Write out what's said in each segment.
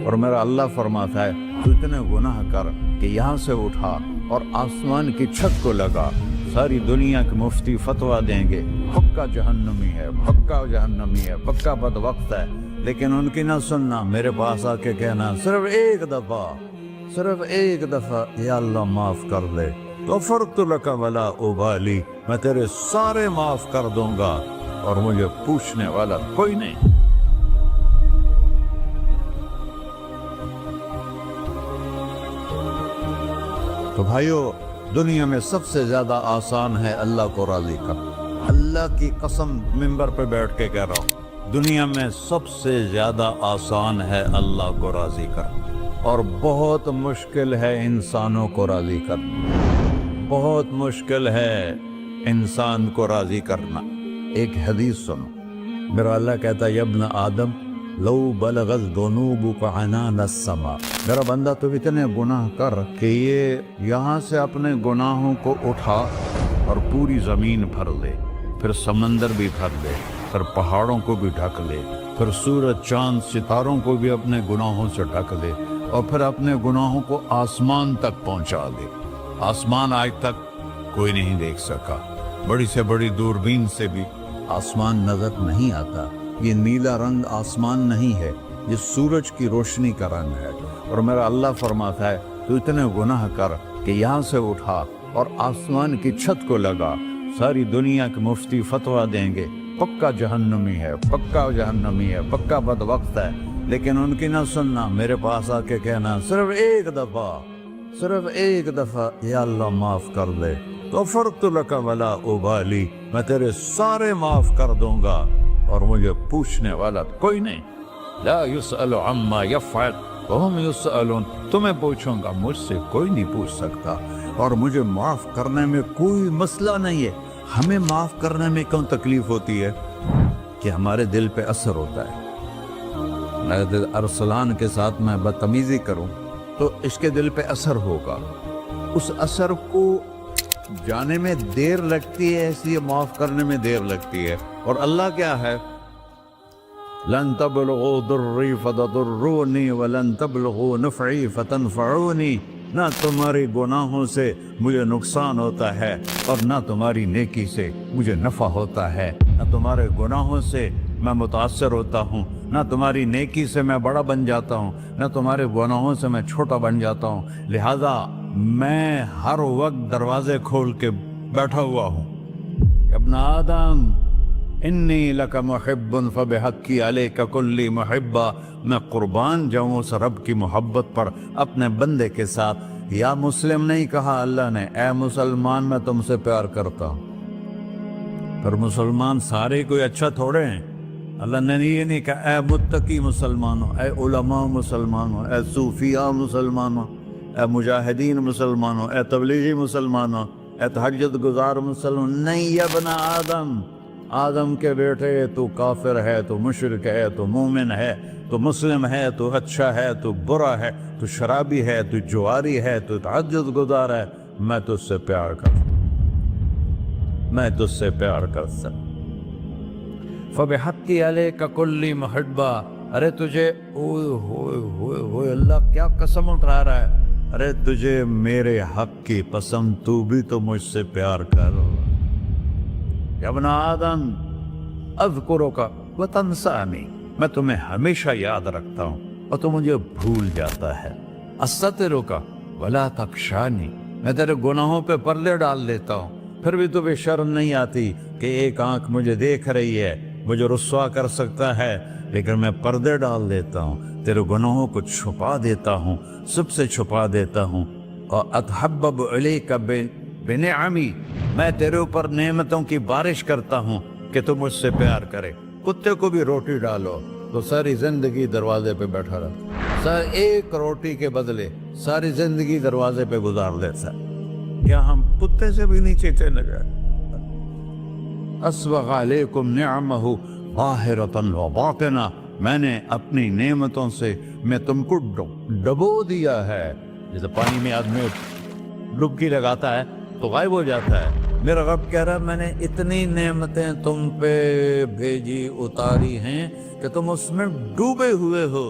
اور میرا اللہ فرماتا ہے تو اتنے گناہ کر کہ یہاں سے اٹھا اور آسمان کی چھت کو لگا، ساری دنیا کے مفتی فتویٰ دیں گے پکا جہنمی ہے، پکا جہنمی ہے، پکا بدبخت ہے، لیکن ان کی نہ سننا، میرے پاس آ کے کہنا صرف ایک دفعہ یا اللہ معاف کر دے، غفرت لک ولا ابالی، میں تیرے سارے معاف کر دوں گا اور مجھے پوچھنے والا کوئی نہیں۔ تو بھائیو، دنیا میں سب سے زیادہ آسان ہے اللہ کو راضی کرنا، اللہ کی قسم ممبر پہ بیٹھ کے کہہ رہا ہوں، دنیا میں سب سے زیادہ آسان ہے اللہ کو راضی کرنا، اور بہت مشکل ہے انسانوں کو راضی کرنا، بہت مشکل ہے انسان کو راضی کرنا۔ ایک حدیث سنو، میرا اللہ کہتا ہے یا ابن آدم لو بلغت ذنوبک عنان السماء، میرا بندہ تو اتنے گناہ کر کہ یہ یہاں سے اپنے گناہوں کو اٹھا اور پوری زمین بھر لے، پھر سمندر بھی بھر لے، پھر پہاڑوں کو بھی ڈھک لے، پھر سورج چاند ستاروں کو بھی اپنے گناہوں سے ڈھک لے، اور پھر اپنے گناہوں کو آسمان تک پہنچا دے۔ آسمان آج تک کوئی نہیں دیکھ سکا، بڑی سے بڑی دوربین سے بھی آسمان نظر نہیں آتا، یہ نیلا رنگ آسمان نہیں ہے، یہ سورج کی روشنی کا رنگ ہے، اور میرا اللہ فرماتا ہے تو اتنے گناہ کر کہ یہاں سے اٹھا اور آسمان کی چھت کو لگا، ساری دنیا کے مفتی فتویٰ دیں گے پکا جہنمی ہے، پکا جہنمی ہے، پکا بدبخت ہے، لیکن ان کی نہ سننا، میرے پاس آ کے کہنا صرف ایک دفعہ یا اللہ معاف کر دے، غفرت لک ولا ابالی، میں تیرے سارے معاف کر دوں گا اور مجھے پوچھنے والا کوئی نہیں۔ لا يسأل عما يفعل وهم يسألون، تمہیں پوچھوں گا، مجھ سے کوئی نہیں پوچھ سکتا، اور مجھے معاف کرنے میں کوئی مسئلہ نہیں ہے۔ ہمیں معاف کرنے میں کیوں تکلیف ہوتی ہے؟ کہ ہمارے دل پہ اثر ہوتا ہے، اگر ارسلان کے ساتھ میں بدتمیزی کروں تو اس کے دل پہ اثر ہوگا، اس اثر کو جانے میں دیر لگتی ہے، اس لیے معاف کرنے میں دیر لگتی ہے۔ اور اللہ کیا ہے؟ لن تبلغوا ضری فتضرونی ولن تبلغوا نفعی فتنفعونی، نہ تمہاری گناہوں سے مجھے نقصان ہوتا ہے اور نہ تمہاری نیکی سے مجھے نفع ہوتا ہے، نہ تمہارے گناہوں سے میں متاثر ہوتا ہوں، نہ تمہاری نیکی سے میں بڑا بن جاتا ہوں، نہ تمہارے گناہوں سے میں چھوٹا بن جاتا ہوں، لہذا میں ہر وقت دروازے کھول کے بیٹھا ہوا ہوں۔ ابن آدم انی لک محب فبحقی علیک کلی محبہ، میں قربان جاؤں اس رب کی محبت پر اپنے بندے کے ساتھ۔ یا مسلم نہیں کہا اللہ نے، اے مسلمان میں تم سے پیار کرتا ہوں۔ پر مسلمان سارے کوئی اچھا تھوڑے ہیں، اللہ نے یہ نہیں کہا اے متقی مسلمانوں، اے علماء مسلمانوں، اے صوفیاء مسلمانوں، اے مجاہدین مسلمانوں، اے تبلیغی مسلمانوں، اے تہجد گزار مسلمان، نہیں یا ابن آدم، آدم کے بیٹے، تو کافر ہے، تو مشرک ہے، تو مومن ہے، تو مسلم ہے، تو اچھا ہے، تو برا ہے، تو شرابی ہے، تو جواری ہے، تو تہجد گزار ہے، میں تجھ سے پیار کرتا ہوں، میں تجھ سے پیار کرتا ہوں۔ فبحقی علیک کلی محبہ، ارے تجھے اوئے اللہ کیا قسم اٹھا رہا ہے، ارے تجھے میرے حق کی قسم، تو بھی تو مجھ سے پیار کر۔ یا ابن آدم اذکرک وتنسانی، میں تمہیں ہمیشہ یاد رکھتا ہوں اور تو مجھے بھول جاتا ہے۔ استترک ولا تخشانی، میں تیرے گناہوں پہ پردے ڈال دیتا ہوں، پھر بھی تمہیں شرم نہیں آتی کہ ایک آنکھ مجھے دیکھ رہی ہے، مجھے رسوا کر سکتا ہے، لیکن میں پردے ڈال دیتا ہوں، تیرے گناہوں کو چھپا دیتا ہوں، سب سے چھپا دیتا ہوں۔ اور اتحبب علیک بنعمی، میں تیرے اوپر نعمتوں کی بارش کرتا ہوں کہ تو مجھ سے پیار کرے۔ کتے کو بھی روٹی ڈالو تو ساری زندگی دروازے پہ بیٹھا رہتا، سر ایک روٹی کے بدلے ساری زندگی دروازے پہ گزار لیتا ہے، کیا ہم کتے سے بھی نیچے چلے گئے؟ اسبغ علیکم نعمہ ظاہرۃ و باطنہ، میں نے اپنی نعمتوں سے میں تم کو ڈبو دیا ہے، جیسے پانی میں آدمی ڈبکی لگاتا ہے تو غائب ہو جاتا ہے۔ میرا رب کہہ رہا ہے میں نے اتنی نعمتیں تم پہ بھیجی اتاری ہیں کہ تم اس میں ڈوبے ہوئے ہو،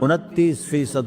29%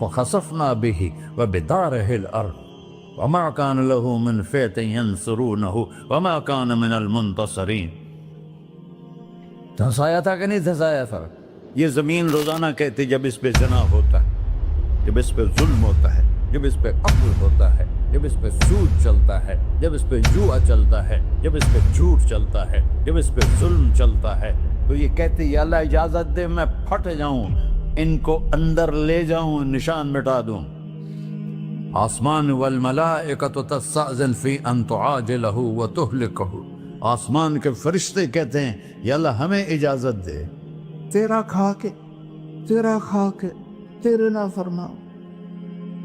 فخسفنا به وبداره الأرض وما كان له من فئة ينصرونه وما كان من المنتصرين. دھنسایا تھا کہ نہیں دھنسایا تھا؟ یہ زمین روزانہ کہتی جب اس پہ زنا ہوتا ہے، جب اس پہ ظلم ہوتا ہے، جب اس پہ قتل ہوتا ہے، جب اس پہ سود چلتا ہے، جب اس پہ جوا چلتا ہے، جب اس پہ جھوٹ چلتا ہے، جب اس پہ ظلم چلتا ہے، تو یہ کہتے یا اللہ اجازت دے میں پھٹ جاؤں، ان کو اندر لے جاؤں، نشان مٹا دوں. آسمان والملائکۃ تستأذن فی ان تعاجلہ وتہلکہ. آسمان کے فرشتے کہتے ہیں یا اللہ ہمیں اجازت دے، تیرا کھا کے تیرے نافرمان،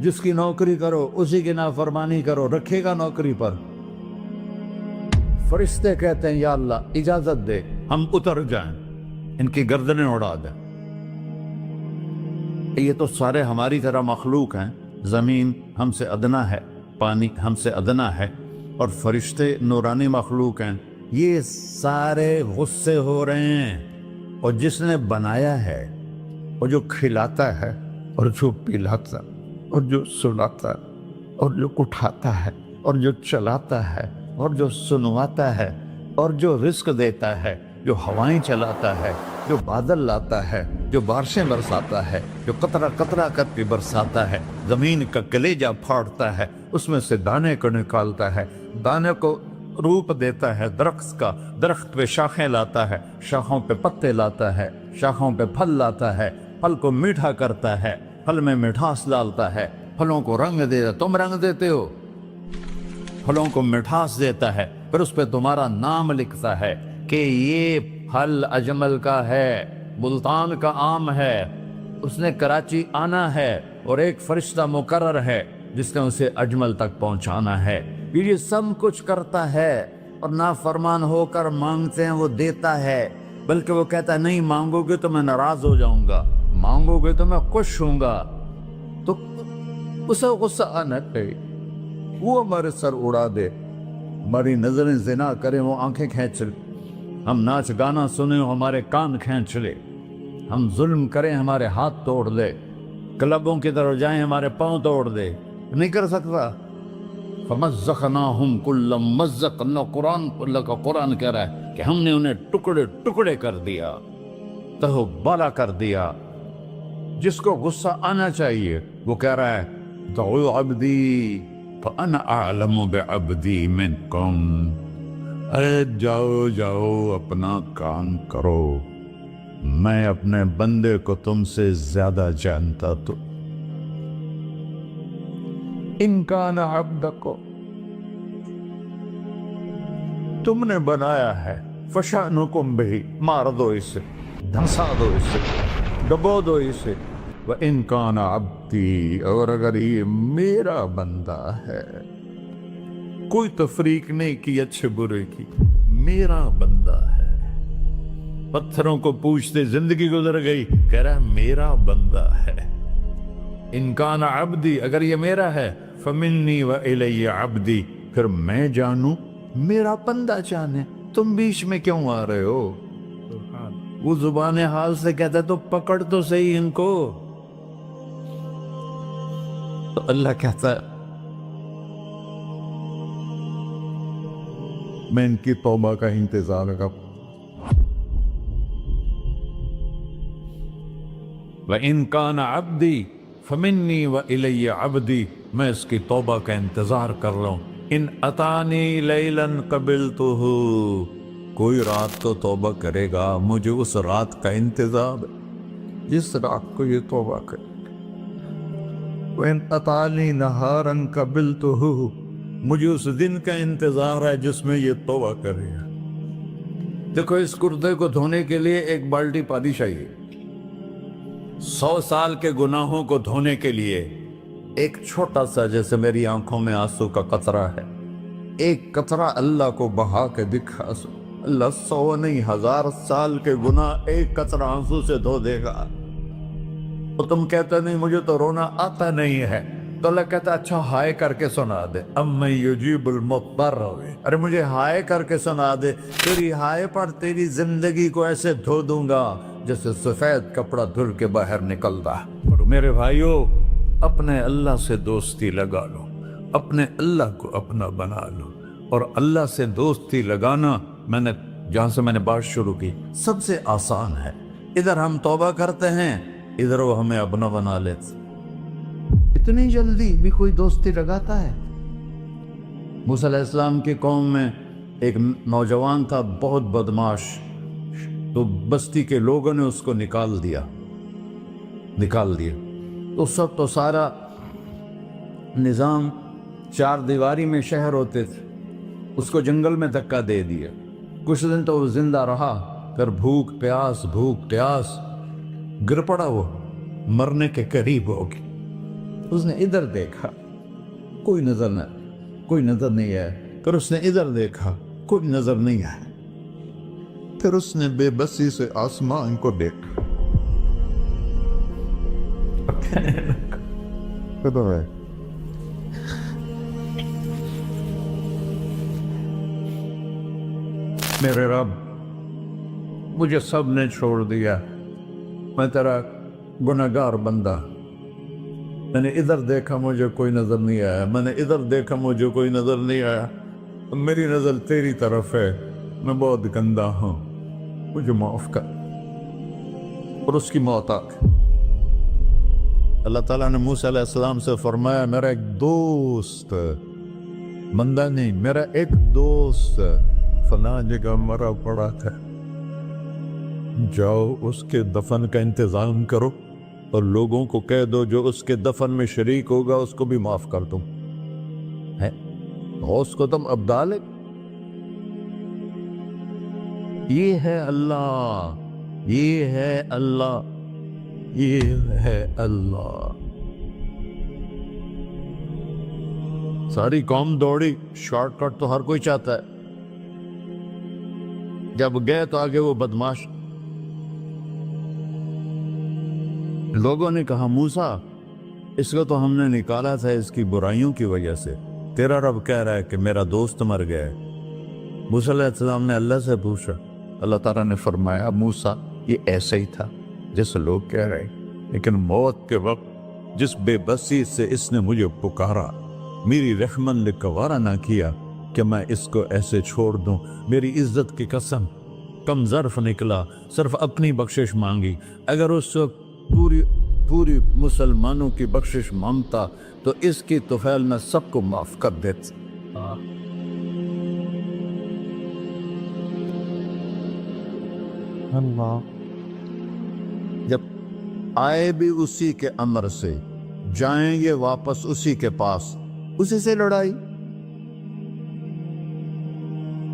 جس کی نوکری کرو اسی کی نافرمانی کرو، رکھے گا نوکری پر. فرشتے کہتے ہیں یا اللہ اجازت دے ہم اتر جائیں، ان کی گردنیں اڑا دیں. یہ تو سارے ہماری طرح مخلوق ہیں، زمین ہم سے ادنا ہے، پانی ہم سے ادنا ہے، اور فرشتے نورانی مخلوق ہیں. یہ سارے غصے ہو رہے ہیں، اور جس نے بنایا ہے، اور جو کھلاتا ہے، اور جو پلاتا، اور جو سلاتا، اور جو اٹھاتا ہے، اور جو چلاتا ہے، اور جو سنواتا ہے، اور جو رزق دیتا ہے، جو ہوائیں چلاتا ہے، جو بادل لاتا ہے، جو بارشیں برساتا ہے، جو قطرہ قطرہ کر کے برساتا ہے، زمین کا کلیجہ پھاڑتا ہے، اس میں سے دانے کو نکالتا ہے، دانے کو روپ دیتا ہے درخت کا، درخت پہ شاخیں لاتا ہے، شاخوں پہ پتے لاتا ہے، شاخوں پہ پھل لاتا ہے، پھل کو میٹھا کرتا ہے، پھل میں مٹھاس ڈالتا ہے، پھلوں کو رنگ دیتا. تم رنگ دیتے ہو، پھلوں کو مٹھاس دیتا ہے، پھر اس پہ تمہارا نام لکھتا ہے کہ یہ پھل اجمل کا ہے، ملتان کا آم ہے، اس نے کراچی آنا ہے، اور ایک فرشتہ مقرر ہے جس نے اسے اجمل تک پہنچانا ہے. یہ سب کچھ کرتا ہے، اور نافرمان ہو کر مانگتے ہیں وہ دیتا ہے، بلکہ وہ کہتا ہے نہیں مانگو گے تو میں ناراض ہو جاؤں گا، مانگو گے تو میں خوش ہوں گا. تو اسے غصہ آنا چاہیے، وہ ہمارے سر اڑا دے، ہماری نظریں زنا کریں وہ آنکھیں کھینچ لے، ہم ناچ گانا سنیں ہمارے کان کھینچ لے، ہم ظلم کریں ہمارے ہاتھ توڑ دے، کلبوں کی طرف جائیں ہمارے پاؤں توڑ دے. نہیں کر سکتا. فَمَزَّقْنَاهُمْ كُلَّ مُمَزَّقٍ. اللہ کا قرآن کہہ رہا ہے کہ ہم نے انہیں ٹکڑے ٹکڑے کر دیا، تہو بالا کر دیا. جس کو غصہ آنا چاہیے وہ کہہ رہا ہے دعوا عبدی فانا اعلم بعبدی منکم. ارے جاؤ جاؤ اپنا کام کرو، میں اپنے بندے کو تم سے زیادہ جانتا. تو ان کان عبدکو، تم نے بنایا ہے، فشانکم بہی، مار دو اسے، دھنسا دو اسے، ڈبو دو اسے. وَإِن كَانَ عَبْدِي، اور اگر یہ میرا بندہ ہے، کوئی تفریق نہیں کی اچھے برے کی، میرا بندہ ہے. پتھروں کو پوچھتے زندگی گزر گئی، کہہ رہا ہے میرا بندہ ہے. ان کان عبدی، اگر یہ میرا ہے، فمنی وإلی عبدی، پھر میں جانوں میرا بندہ جانے. تم بیچ میں کیوں آ رہے ہو؟ وہ زبان حال سے کہتا ہے تو پکڑ تو صحیح ان کو. تو اللہ کہتا ہے میں ان کی توبہ کا انتظار کروں. وَإِن كَانَ عَبْدِي فَمِنِّي وَإِلَيَّ عَبْدِي، میں اس کی توبہ کا انتظار کر رہا ہوں. ان اتانی لیلاً قبلتہ، کوئی رات تو توبہ کرے گا، مجھے اس رات کا انتظار ہے جس رات کو یہ توبہ کرے. وَإِنْ أَطَانِي نَهَارًا قَبِلْتُهُ، مجھے اس دن کا انتظار ہے جس میں یہ توبہ کرے گا. دیکھو اس کرتے کو دھونے کے لیے ایک بالٹی پانی چاہیے، 100 سال کے گناہوں کو دھونے کے لیے ایک چھوٹا سا، جیسے میری آنکھوں میں آنسو کا قطرہ ہے، ایک قطرہ اللہ کو بہا کے دکھا، اللہ 100 نہیں 1000 سال کے گناہ ایک قطرہ آنسو سے دھو دے گا. تو تم کہتے نہیں مجھے تو رونا آتا نہیں ہے، تو اللہ کہتا اچھا ہائے کر کے سنا دے. اَمَّن يُجِيبُ الْمُضْطَرَّ، ارے مجھے ہائے کر کے سنا دے، تیری ہائے پر تیری زندگی کو ایسے دھو دوں گا جیسے سفید کپڑا دھل کے باہر نکلتا. اور میرے بھائیو، اپنے اللہ سے دوستی لگا لو، اپنے اللہ کو اپنا بنا لو۔ اور اللہ سے دوستی لگانا، جہاں سے میں نے بات شروع کی، سب سے آسان ہے۔ ادھر ہم توبہ کرتے ہیں، ادھر وہ ہمیں اپنا بنا لیتے۔ اتنی جلدی بھی کوئی دوستی لگاتا ہے؟ موسیٰ علیہ السلام کی قوم میں ایک نوجوان تھا، بہت بدماش، تو بستی کے لوگوں نے اس کو نکال دیا۔ تو سارا نظام چار دیواری میں شہر ہوتے تھے، اس کو جنگل میں دھکا دے دیا۔ کچھ دن تو وہ زندہ رہا، پھر بھوک پیاس گر پڑا، وہ مرنے کے قریب ہو گیا۔ اس نے ادھر دیکھا، کوئی نظر نہیں آیا۔ پھر اس نے ادھر دیکھا، کوئی نظر نہیں آیا۔ پھر اس نے بے بسی سے آسمان کو دیکھا۔ میرے رب، مجھے سب نے چھوڑ دیا، میں تیرا گنہگار بندہ۔ میں نے ادھر دیکھا، مجھے کوئی نظر نہیں آیا، میں نے ادھر دیکھا، مجھے کوئی نظر نہیں آیا۔ میری نظر تیری طرف ہے، میں بہت گندا ہوں، مجھے معاف کر۔ اور اس کی موت آ گئی۔ اللہ تعالیٰ نے موسیٰ علیہ السلام سے فرمایا، میرا ایک دوست، بندہ نہیں، میرا ایک دوست فلاں جگہ مرا پڑا تھا، جاؤ اس کے دفن کا انتظام کرو اور لوگوں کو کہہ دو جو اس کے دفن میں شریک ہوگا اس کو بھی معاف کر دوں۔ اس کو تم ابدال ہے۔ یہ ہے اللہ، یہ ہے اللہ، یہ ہے اللہ۔ ساری قوم دوڑی، شارٹ کٹ تو ہر کوئی چاہتا ہے۔ جب گئے تو آگے وہ بدماش، لوگوں نے کہا موسیٰ اس کو تو ہم نے نکالا تھا اس کی برائیوں کی وجہ سے، تیرا رب کہہ رہا ہے کہ میرا دوست مر گیا ہے۔ موسیٰ علیہ السلام نے اللہ سے پوچھا، اللہ تعالیٰ نے فرمایا موسیٰ یہ ایسا ہی تھا جیسے لوگ کہہ رہے، لیکن موت کے وقت جس بے بسی سے اس نے مجھے پکارا، میری رحمت نے گوارا نہ کیا کہ میں اس کو ایسے چھوڑ دوں۔ میری عزت کی قسم، کم ظرف نکلا، صرف اپنی بخشش مانگی۔ اگر اس وقت پوری مسلمانوں کی بخشش مانگتا تو اس کی طفیل میں سب کو معاف کر دیتا۔ اللہ جب آئے بھی اسی کے امر سے، جائیں گے واپس اسی کے پاس، اسی سے لڑائی۔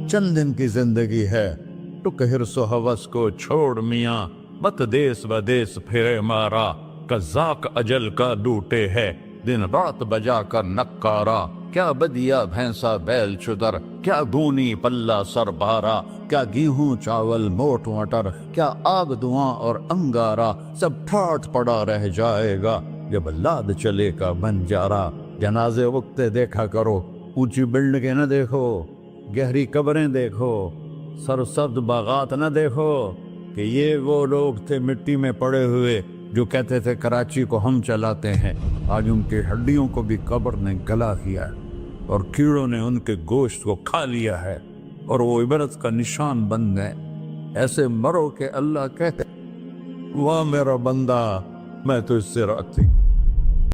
چند دن کی زندگی ہے، ٹک حرص و ہوس کو چھوڑ میاں، مت دیس بدیس پھرے مارا، قزاق اجل کا لوٹے ہے، دن رات بجا کر نکارا، کیا بدیا بھینسا بیل چدر، کیا گونی پلہ سر بارا، کیا گیہوں چاول موٹ مٹر، کیا آگ دھواں اور انگارا، سب ٹھاٹ پڑا رہ جائے گا جب لاد چلے کا بنجارا۔ جنازے وقتے دیکھا کرو، اونچی بلڈنگیں نہ دیکھو، گہری قبریں دیکھو، سرسبز باغات نہ دیکھو کہ یہ وہ لوگ تھے مٹی میں پڑے ہوئے جو کہتے تھے کراچی کو ہم چلاتے ہیں۔ آج ان کی ہڈیوں کو بھی قبر نے گلا کیا ہے اور کیڑوں نے ان کے گوشت کو کھا لیا ہے اور وہ عبرت کا نشان بن گئے۔ ایسے مرو کہ اللہ کہتے واہ میرا بندہ، میں تو اس سے راضی۔